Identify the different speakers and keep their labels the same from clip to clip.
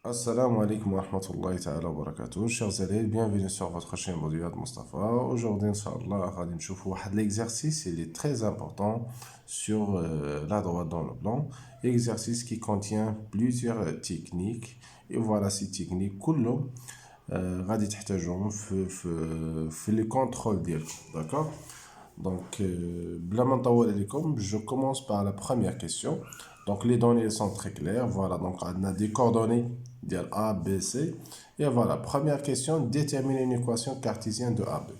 Speaker 1: Assalamu alaikum wa rahmatullahi ta'ala wa barakatuh. Chers élèves, bienvenue sur votre chaîne Modulade Mustafa. Aujourd'hui, Inch'Allah, on va voir l'exercice, il est très important sur la droite dans le plan. Exercice qui contient plusieurs techniques. Et voilà ces techniques. كلهم غادي تحتاجوهم في le contrôle ديالكم. D'accord? Donc, بلا ما نطول عليكم, je commence par la première question. Donc, les données sont très claires. Voilà, donc on a des coordonnées de A, B, C. Et voilà, première question, déterminer une équation cartésienne de AB.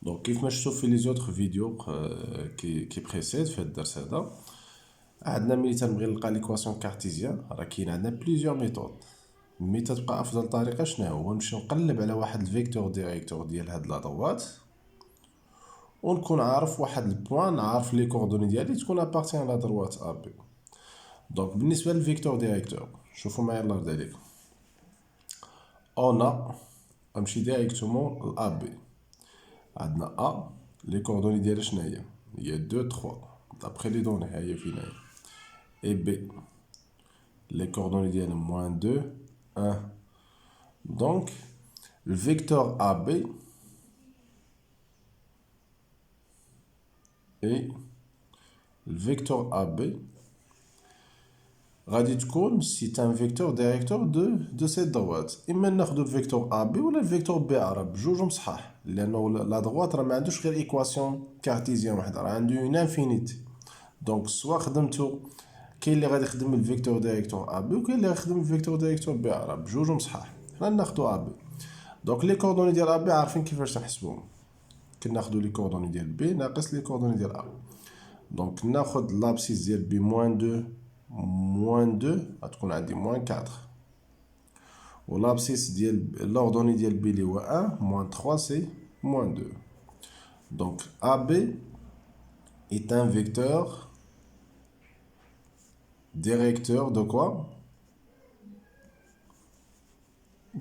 Speaker 1: Donc, كيف ما شفتوا في les autres vidéos qui précèdent في الدرس هذا, عندنا ملي تنبغي نلقى l'équation cartésienne, راه كاين عندنا plusieurs méthodes. مي تتبقى افضل طريقه شنو هو نمشي نقلب على واحد الفيكتور ديريكتور ديال هاد لا دوات ونكون عارف واحد البوان نعرف لي كوردوني ديالي تكون ابارتيان لا دروات ا بي. دونك بالنسبه للفيكتور ديريكتور شوفوا معايا الله يرضي عليكم, اون غنمشي ديريكتومون ل بي. عندنا ا لي كوردوني ديالها شنو هي 2 3 دابخي لي دوني ها هي فين هي. اي بي لي كوردوني ديالها موان 2 1. دونك الفيكتور ا بي et le vecteur AB غادي تكون c'est un vecteur directeur de cette droite. اما ناخذ الفيكتور AB ولا الفيكتور BA, راه بجوجهم صحاح لانه لا دروات راه ما عندوش غير ايكواسيون كارتيزيان وحده, راه عنده اون انفينيتي. دونك سوا خدمتو كاين اللي غادي يخدم الفيكتور ديريكتور AB وكاين اللي غيخدم الفيكتور ديريكتور BA, راه بجوجهم صحاح. حنا ناخذو AB. دونك لي كوردوني ديال AB عارفين كيفاش تنحسبوهم, كناخذو لي كوردوني ديال B ناقص لي كوردوني ديال A. دونك ناخد لابسيس ديال بي موان 2 موان 2 غتكون عندي موان 4, و لابسيس ديال لوردوني ديال بي اللي هو 1 موان 3 سي موان 2. دونك ا بي est un vecteur directeur de quoi?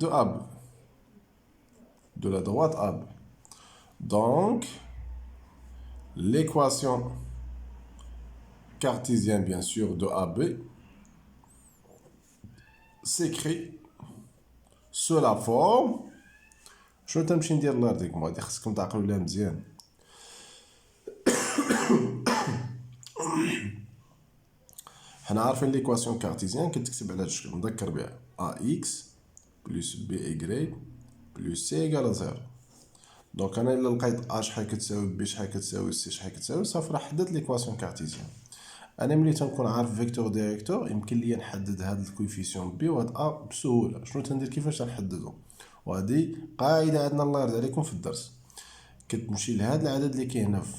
Speaker 1: De AB, de la droite AB. Donc l'équation cartésienne bien sûr de AB s'écrit sous la forme. شنو تنمشي ندير الله يرضيكم, غادي خصكم تعقلوا ليها مزيان. حنا عارفين ليكواسيون كارتيزيان كتكتب على هاد الشكل, نذكر بها ا اكس بلس بي ايكغيك بلس سي ايكال زيرو. دونك انا الا لقيت ا شحال كتساوي بي شحال كتساوي سي شحال كتساوي, صافي راه حددت ليكواسيون كارتيزيان. انا ملي تنكون عارف فيكتور ديريكتور يمكن ليا نحدد هاد الكويفيسيون بي وهاد ا بسهوله. شنو تندير كيفاش تنحددو, وهادي قاعده عندنا الله يرضي عليكم في الدرس. كتمشي لهاد العدد اللي كاين هنا في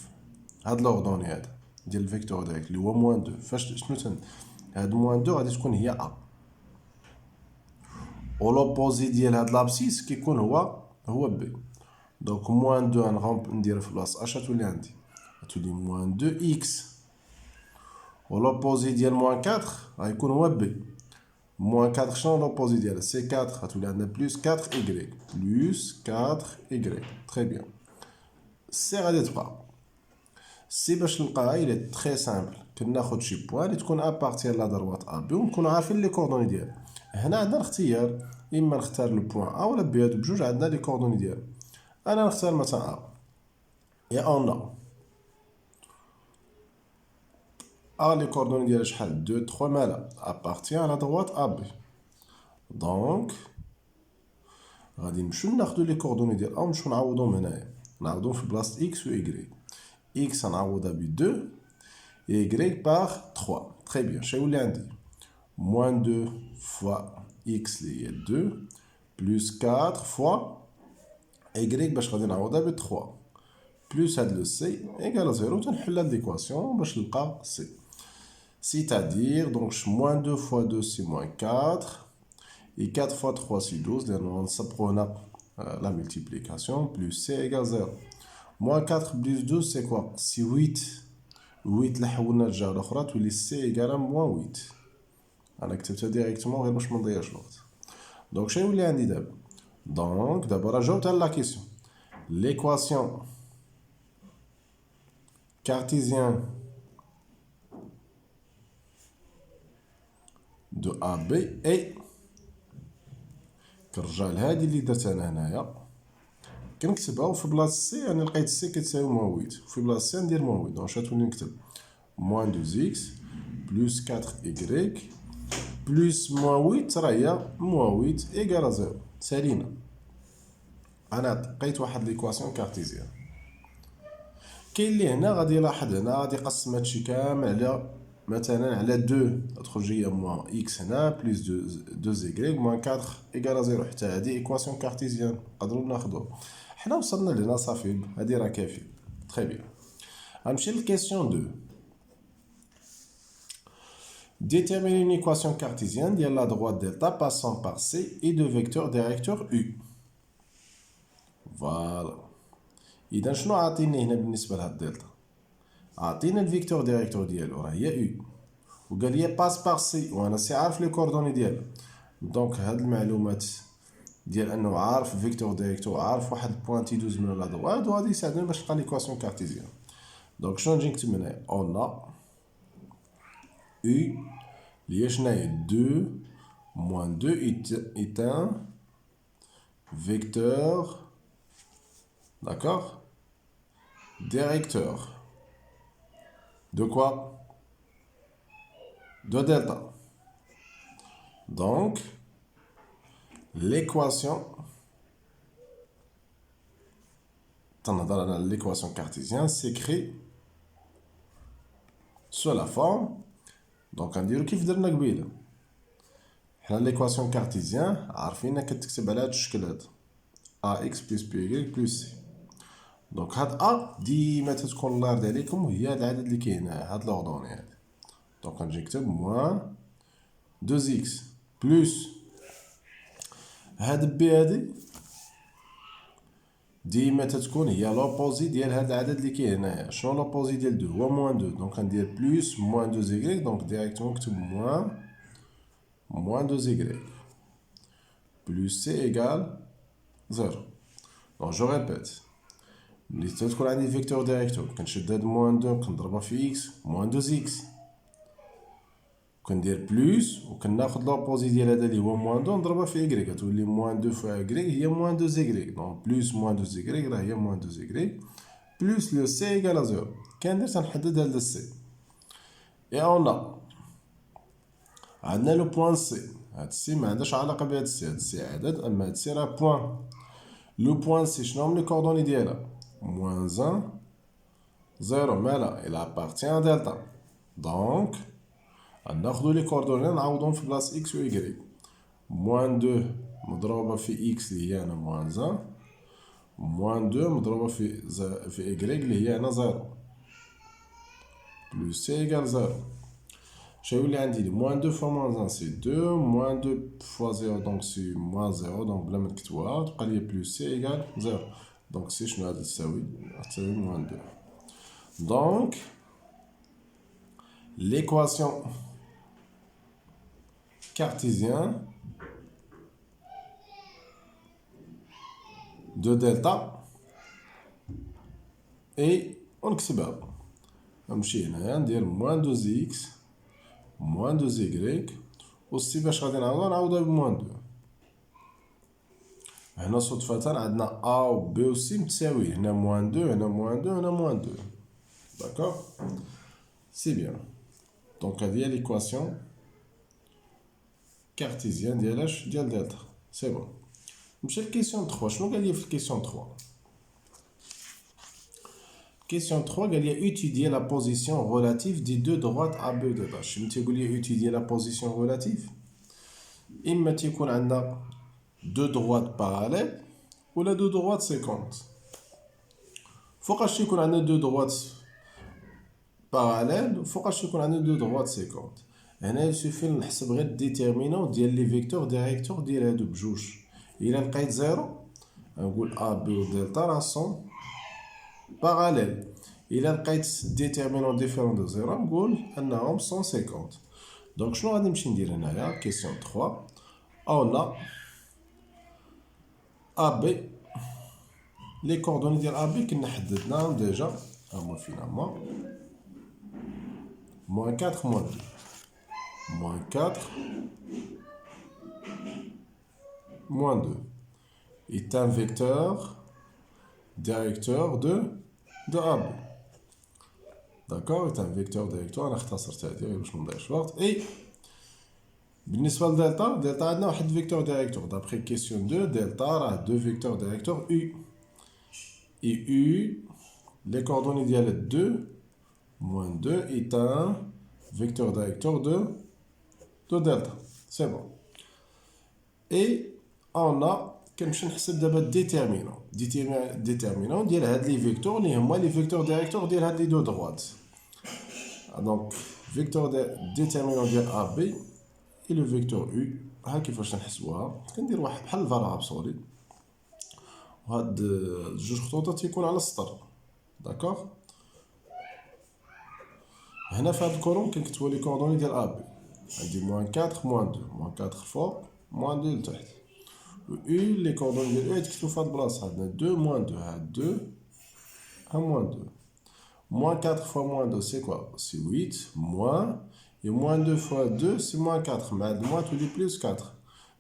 Speaker 1: هاد لوردوني هذا ديال الفيكتور ديريكت اللي هو موان 2, فاش شنو هاد موان 2 غادي تكون هي ا, و لوبوزي ديال هاد لابسيس كيكون هو بي. دونك موان 2 ندير في بلاصه اش تولي عندي, تولي موان 2 اكس, و لوبوزي ديال موان 4 غيكون هو بي. موان 4 شنو لوبوزي ديالها سي 4, غتولي عندنا بلس 4 ايكغيك بلس 4 ايكغيك. تري بيان, سي غادي تبقى سي باش نلقاها الى تري سامبل. كناخد شي بوان اللي تكون ابارتيان لا دروات ا بي ونكونو عارفين لي كوردوني ديالها. هنا عندنا الاختيار, اما نختار لو بوان ا ولا بي, هادو بجوج عندنا لي كوردوني ديالها. انا نختار مثلا ا. يا اون ا لي كوردوني ديالها شحال 2 3 مالا ابارتيان لا دروات ا بي. دونك غادي نمشيو ناخدو لي كوردوني ديال ا ونمشيو نعوضوهم هنايا, نعوضوهم في بلاصه اكس و ايكغيك. x نعوضها ب 2 et y par 3. Très bien. Je vais vous moins 2 fois x est 2 plus 4 fois y باش غادي نعوضها ب 3 plus هاد le c égale 0. تنحل هاد l'équation باش نلقى c. C'est-à-dire donc moins 2 fois 2 c'est moins 4 et 4 fois 3 c'est 12 لأنه نصبغو هنا la multiplication plus c égale 0. Moins 4 plus 12 c'est quoi? C'est 8. 8 اللي حولنا للجهة الأخرى تولي سي إيكالا موان 8. أنا كتبتها ديريكتومون غير باش منضيعش الوقت. دونك شنو يولي عندي دابا؟ دونك دابا راه جاوبت على لا كيسيون. ليكواسيون كارتيزيان de AB et كنرجع لهادي اللي درت انا هنايا كنكتبها وفي بلاصه سي انا لقيت سي كتساوي موان 8 وفي بلاصه سي ندير موان 8 دونك شنو نكتب موان 2 اكس بلس 4 y بلس موان 8 راه هي موان 8 ايكال 0 سالينا انا لقيت واحد ليكواسيون كارتيزيان كاين اللي هنا غادي يلاحظ هنا غادي يقسم هادشي كامل على مثلا على 2 تخرج هي موان اكس هنا بلس 2 زيكريك موان 4 ايكال 0 حتى هادي ايكواسيون كارتيزيان نقدروا ناخذوها حنا وصلنا لهنا صافي هادي راه كافيه تري بيان غنمشي للكيسيون 2 déterminer une équation cartésienne de la droite delta passant par C et de vecteurs directeur U. Voilà. إذا شنو عاطيني هنا بالنسبة لهاد الدلتا؟ عاطينا الفيكتور ديريكتور ديالو راه هي U وقال لي باس بار سي وانا سي عارف لي كوردوني ديالها دونك هاد المعلومات ديال انه عارف الفيكتور ديريكتور عارف واحد البوان تيدوز من لا دوات وغادي يساعدنا باش نلقى ليكواسيون كارتيزيان دونك شنو نجي نكتب هنايا اون U اللي هي شناهي 2 moins 2 est un vecteur d'accord directeur de quoi de delta donc l'équation l'équation cartésienne s'écrit sous la forme دونك غنديرو كيف درنا قبيله حنا ليكواسيون كارتيزيان عارفين كتكتب على هاد الشكل هذا ا اكس بلس بي واي بلس سي دونك هاد ا ديما تتكون لارد عليكم وهي هاد العدد اللي كاين هاد لوردوني هادي دونك غنجي نكتب موان 2 اكس بلس هاد بي هادي ديما تتكون هي لوبوزي ديال هاد العدد اللي كاين هنايا شنو لوبوزي ديال 2 هو موان 2 دونك غندير بلس موان 2 زيكريك دونك ديريكتومون نكتب موان 2 زيكريك بلس سي ايكال 0 دونك جو ريبيت ملي تكون عندي فيكتور ديريكتور كنشد هاد موان 2 كنضربها في اكس موان 2 اكس كندير بلس وكناخد لوبوزي ديال هذا اللي هو موان 2 نضربها في ايكغيك غتولي موان 2 فوا ايكغيك هي موان 2 زيكغيك دونك بلس موان 2 زيكغيك راه هي موان 2 زيكغيك بلس لو سي ايكال 0 كندير تنحدد هاد السي اي اون عندنا لو بوان سي هاد السي ما عندهاش علاقه بهاد السي هاد السي عدد اما هاد السي راه بوان لو بوان سي شنو هما لي كوردوني ديالها موان 1 0 مالا il appartient à delta donc ناخدو لي كوردوني نعوضهم في بلاص اكس و ايكغيك موان 2 مضروبه في اكس اللي هي هنا موان 1 موان 2 مضروبه في ايكغيك اللي هي هنا 0 بلس سي ايكال 0 شنو عندي لي موان 2 فوا موان 1 سي 2 موان 2 فوا 0 دونك سي موان 0 دونك بلا ما نكتبوها تبقى لي بلس سي ايكال 0 دونك سي شنو هذا تساوي موان 2 دونك l'équation cartésienne de delta et ونكتبها نمشي هنايا ندير موان 2 اكس موان 2 زيكريك و السي باش غادي نعوضها بموان 2 هنا صدفة عندنا ا و بي و سي متساويين هنا موان 2 هنا موان 2 هنا موان 2 داكوغ سي بيان دونك هادي هي ليكواسيون كارتيزيان ديال دلتا سي بون نمشي لكيسيون 3 شنو قال لي في الكيسيون 3 Question 3, il y a étudier la position relative des deux droites AB de tâche. Je me dis étudier la position relative. Il me dit qu'on a deux droites parallèles ou les deux droites séquentes. Il faut qu'on a deux droites parallèles, il faut qu'on a deux droites séquentes. Et là, il suffit de نحسب déterminant ديال les vecteurs directeurs ديال هادو بجوج. إلا لقيت 0 نقول AB و دلتا راه sont parallèles. إلا لقيت déterminant différent de 0 نقول أنهم 150. Donc شنو غادي نمشي ندير هنايا question 3 on a AB les coordonnées ديال AB كنا حددناهم ديجا هما finalement moins 4 moins 2 moins 4, moins 2 est un vecteur directeur de AB. D'accord, est un vecteur directeur. أنا اختصرت هذه غير باش ما نضيعش الوقت. Et بالنسبة لدلتا، دلتا عندنا واحد فيكتور ديريكتور. D'après question 2, دلتا راه دو فيكتور ديريكتور U. Et U, les coordonnées ديال 2 moins 2 est un vecteur directeur de delta. C'est bon. Et on a كنمشي نحسب دابا الديتيرمينون. ديتيرمينون ديال هاد لي فيكتور اللي هما لي فيكتور ديريكتور ديال هاد لي دو دروات. دونك فيكتور ديتيرمينون ديال ا بي اي لو فيكتور يو. ها كيفاش نحسبوها. كندير واحد بحال الفارابل سوري، وهاد جوج خطوطات تيكون على السطر. داكوغ. هنا في هاد الكولوم كنكتبو لي كوردوني ديال ا بي. عندي موان 4 موان 2، موان 4 الفوق موان 2 لتحت. و U, les coordonnées de U يتكتبوا في هاد البلاصة. عندنا 2 moins 2 هاد 2 ها moins 2. Moins 4 fois moins 2 c'est quoi? C'est 8 moins. Et moins 2 fois 2 c'est moins 4. مع هاد moins تولي plus 4.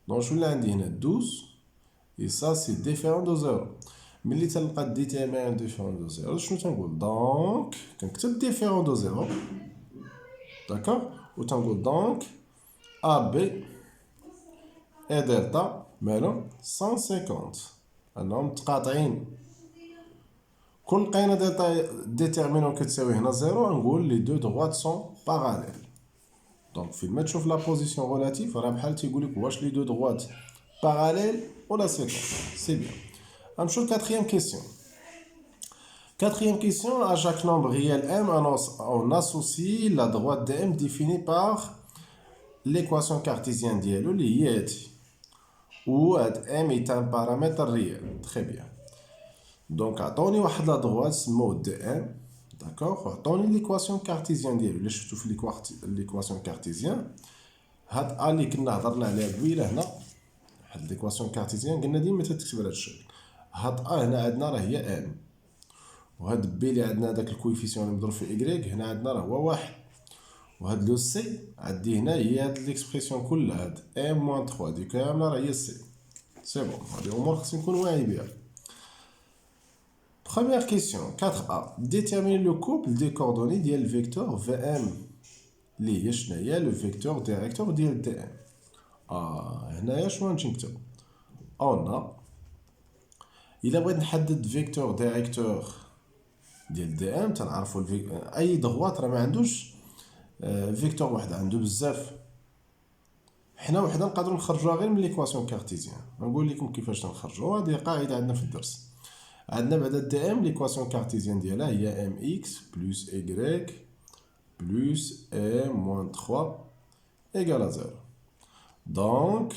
Speaker 1: Donc شو اللي عندي هنا 12. Et ça c'est différent de 0. ملي تنلقى الديتيرمينون différent de 0 شنو تنقول؟ دونك كنكتب différent de 0. داكوغ. و تنقول دونك AB et delta مالهم 150. انهم متقاطعين. كون لقينا دلتا ديتيرمينون كتساوي هنا 0 نقول لي دو دروات سون باراليل. دونك فين ما تشوف لا بوزيسيون غولاتيف راه بحال تيقول لك واش لي دو دروات باراليل ولا سيكونس. سي بيان. غنمشيو لكاتريام كيسيون. Quatrième question, à chaque nombre réel m, on associe la droite de m définie par l'équation cartésienne ديالو اللي هي هادي. où m est un paramètre réel. Très bien. Donc, عطوني واحد لا droite سموه dm. D'accord. عطوني l'équation cartésienne ديالو. اللي شفتو في l'équation cartésienne هاد ا اللي كنا هضرنا عليها قبيله هنا. واحد l'équation cartésienne قلنا ديما تتكتب بهاد الشكل. هاد ا هنا عندنا راه هي m. وهاد بي اللي عندنا داك الكويفيسيون اللي مضروب في إيكغيك هنا عندنا راه هو واحد. وهاد لو سي عندي هنا هي هاد ليكسبريسيون كلها هاد ام موان 3 هادي كامله راه هي سي. سي بون. هادي الامور خصني نكون واعي بها. Première question 4a. Déterminer le couple des coordonnées ديال الفيكتور VM اللي هي شناهي لو فيكتور ديريكتور ديال دي ام. هنايا شنو غنمشي نكتب؟ اون الا بغيت نحدد فيكتور ديريكتور ديال دي ام تنعرفوا اي دغوات راه ما عندوش فيكتور واحد، عنده بزاف. حنا وحده نقدروا نخرجوها غير من ليكواسيون كارتيزيان. نقول لكم كيفاش نخرجوها. هذه قاعده عندنا في الدرس. عندنا بعدا دي ام ليكواسيون كارتيزيان ديالها هي ام اكس بلس ايغريك بلس ام موان 3 ايكال 0. دونك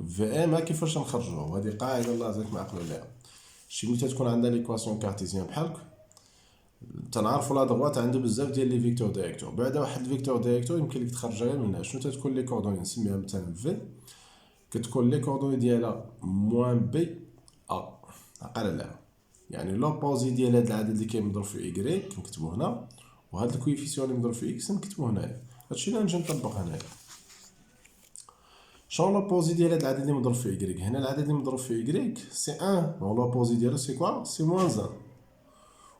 Speaker 1: في ام كيفاش نخرجوها؟ هذه قاعده لازم نعقلوا عليها. شي ملي تكون عندنا ليكواسيون كارتيزيان بحال تنعرفوا لا دروات عنده بزاف ديال لي فيكتور ديريكتور. بعدا واحد الفيكتور ديريكتور يمكن لك تخرجها غير منها. شنو تتكون لي كوردوني؟ نسميها مثلا في كتكون لي كوردوني ديالها موان بي ا. عقل عليها. يعني لوبوزي ديال هاد العدد اللي كاين مضروب في ايكغيك كنكتبو هنا، وهاد الكويفيسيون اللي مضروب في اكس نكتبو هنايا. هادشي اللي غنجي نطبق هنايا. شنو لوبوزي ديال هاد العدد اللي مضروب في ايكغيك؟ هنا العدد اللي مضروب في ايكغيك سي 1. دونك لوبوزي ديالو سي كوا؟ سي موان 1.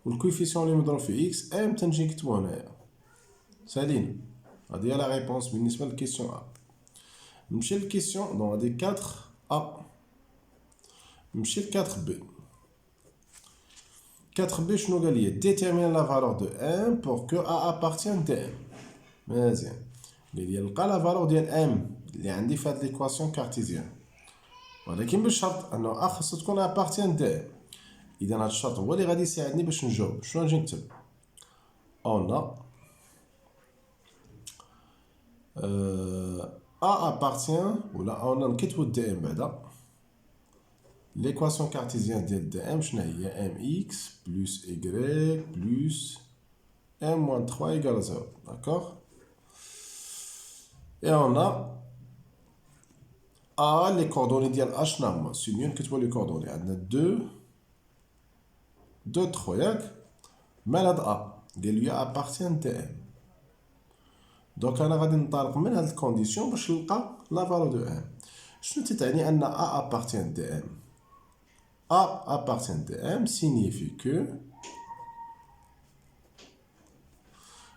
Speaker 1: والكويفيسيون اللي مضروب في اكس ام تنجي نكتبو هنايا. سالينا. هادي هي لا ريبونس بالنسبه للكيسيون ا. نمشي للكيسيون دونك هادي 4 ا. نمشي ل 4 بي. 4 بي شنو قال لي؟ détermine la valeur de m pour que a appartienne de m. مزيان. قال لي لقى لا فالور ديال ام اللي عندي في هاد ليكواسيون كارتيزيان، ولكن بالشرط انه ا خاصها تكون ابارتيان د ام. اذا هاد الشرط هو اللي غادي يساعدني باش نجاوب. شنو غنجي نكتب؟ اون ا ابارتيان ولا اون نكتبو دي ام بعدا. ليكواسيون كارتيزيان ديال دي ام شنو هي؟ ام اكس بلس ايكغيك بلس ام موان 3 ايكال 0. داكوغ. Et on a A, les coordonnées ديال A شنو هما؟ سي ميو نكتبو لي كوردوني. عندنا 2 3 ياك؟ مال هاد A قال لي appartient de M. دونك انا غادي ننطلق من هاد الكونديسيون باش نلقى لا فالور دو ام. شنو تتعني ان ا ابارتيان دي ام؟ ا ابارتيان دي ام سينيفي كو،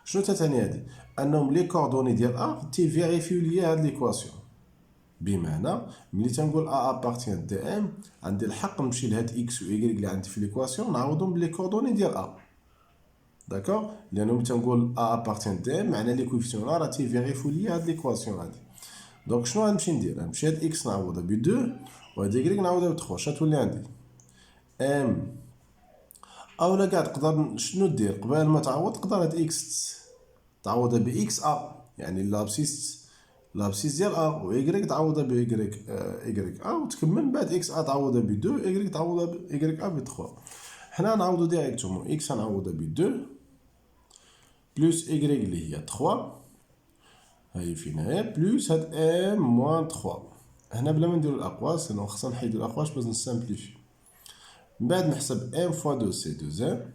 Speaker 1: شنو تتعني هادي؟ انهم لي كوردوني ديال ا تيفيريفيو ليا هاد ليكواسيون. بمعنى ملي تنقول ا ابارتيان دي ام عندي الحق نمشي لهاد اكس و ايكغيك اللي عندي في ليكواسيون نعوضهم بلي كوردوني ديال ا. داكوغ، لانه ملي تنقول ا ابارتيان دي ام معنى لي كوفيسيون راه تيفيريفيو ليا هاد ليكواسيون هادي. دونك شنو غنمشي ندير؟ غنمشي هاد اكس نعوضها ب 2 وهاد ايكغيك نعوضها ب 3. شتولي عندي ام، اولا كاع تقدر شنو دير قبل ما تعوض؟ تقدر هاد اكس تعوضها ب اكس ا، يعني لابسيس ديال ا، و ايكغيك تعوضها ب ايكغيك ا، وتكمل من بعد اكس ا تعوضها ب 2 ايكغيك تعوضها ب ايكغيك ا ب 3. حنا نعوضو ديريكتومون اكس نعوضها ب 2 بلس ايكغيك اللي هي 3 هاي فين هي بلس هاد ام موان 3. هنا بلا ما نديرو الاقواس لانه خصنا نحيدو الاقواس باش نسامبليفي. من بعد نحسب ام فوا 2 سي 2 ام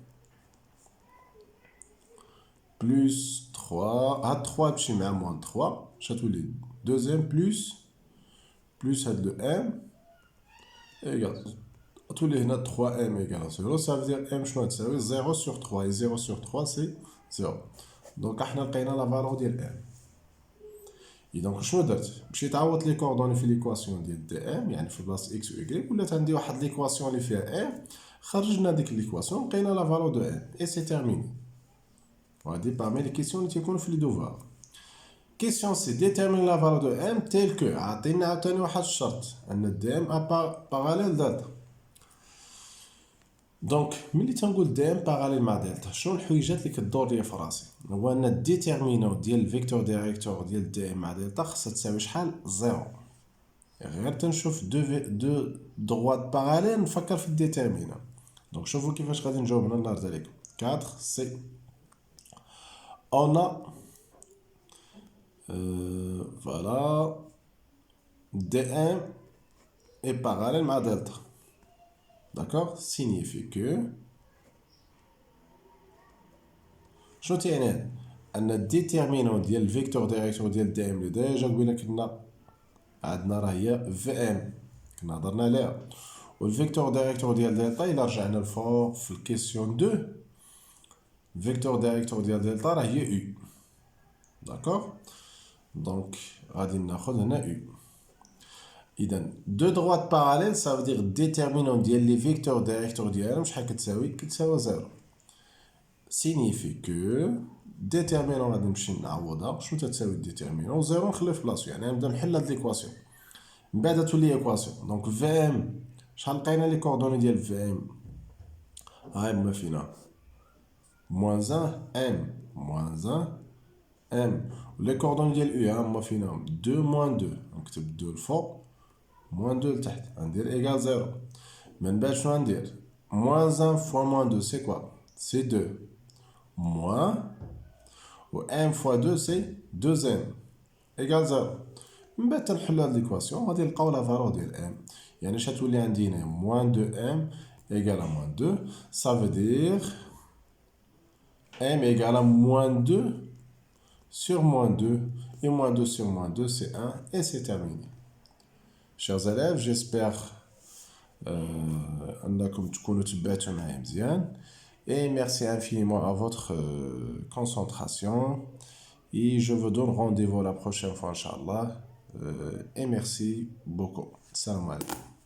Speaker 1: بلس 3، هاد 3 تمشي مع موان 3 شتولي 2 ام بلس هاد لو ام ايكال تولي هنا 3 ام ايكال 0. ça veut dire ام شنو تساوي 0 sur 3 et 0 sur 3 سي 0. دونك حنا لقينا لا فالور ديال ام. دونك شنو درت؟ مشيت عوضت لي كوردوني في ليكواسيون ديال دي ام، يعني في بلاصه اكس و ايكغيك، ولات عندي واحد ليكواسيون اللي فيها ام، خرجنا ديك ليكواسيون لقينا لا فالور دو ام اي سي تيرميني. وهادي بارمي لي كيسيون اللي تيكونوا في لي دوفوار. كيسيون سي ديتيرمين لا فالور دو ام تيل كو، عطينا عاوتاني واحد الشرط ان دي ام باراليل دلتا. دونك ملي تنقول دي ام باراليل مع دلتا شنو الحويجات اللي كدور ليا في راسي؟ هو ان الديتيرمينو ديال الفيكتور ديريكتور ديال دي ام مع دلتا خاصها تساوي شحال؟ زيرو. غير تنشوف دو دروات باراليل نفكر في الديتيرمينو. دونك شوفوا كيفاش غادي نجاوب هنا الله يرضي عليكم. 4 سي on a voilà dm est parallèle à delta. D'accord, signifie que شنو تعني هاد؟ ان الديتيرمينون ديال الفيكتور ديريكتور ديال دي ام اللي ديجا قبيله كنا عندنا راه هي في ام كنا هضرنا عليها، والفيكتور ديريكتور ديال دلتا الا رجعنا الفوق في الكيسيون 2 الفيكتور ديريكتور ديال دلتا راه هي يو. داكوغ، دونك غادي ناخذ هنا يو. اذا دو دروات باراليل ça veut dire ديتيرمينون ديال لي فيكتور ديريكتور ديالهم شحال كتساوي؟ كتساوي زيرو. سينيفي كو ديتيرمينون غادي نمشي نعوضها. شنو تتساوي ديتيرمينون؟ زيرو نخليه في بلاصتو، يعني نبدا نحل هاد ليكواسيون من بعد تولي ايكواسيون. دونك في ام شحال لقينا لي كوردوني ديال في ام؟ هاي هما فينا موان 1 ام موان 1 ام، ولي كوردوني ديال يو هما فينا 2 موان 2. نكتب 2 الفوق موان 2 لتحت غندير ايكال زيرو. من بعد شنو غندير؟ موان 1 فوا موان 2 سي كوا؟ سي 2 موان و ام فوا 2 سي 2 ام ايكال زيرو. من بعد تنحلو هاد ليكواسيون غادي نلقاو لا فالور ديال ام، يعني اش غتولي عندي هنا موان 2 ام ايكال موان 2. ça veut dire m égale à moins 2 sur moins 2, et moins 2 sur moins 2 c'est 1, et c'est terminé. Chers élèves, j'espère أنكم تكونوا تبعتوا معايا مزيان. Et merci infiniment à votre concentration. Et je vous donne rendez-vous la prochaine fois, Inch'Allah. Et merci beaucoup. Salam alaikum.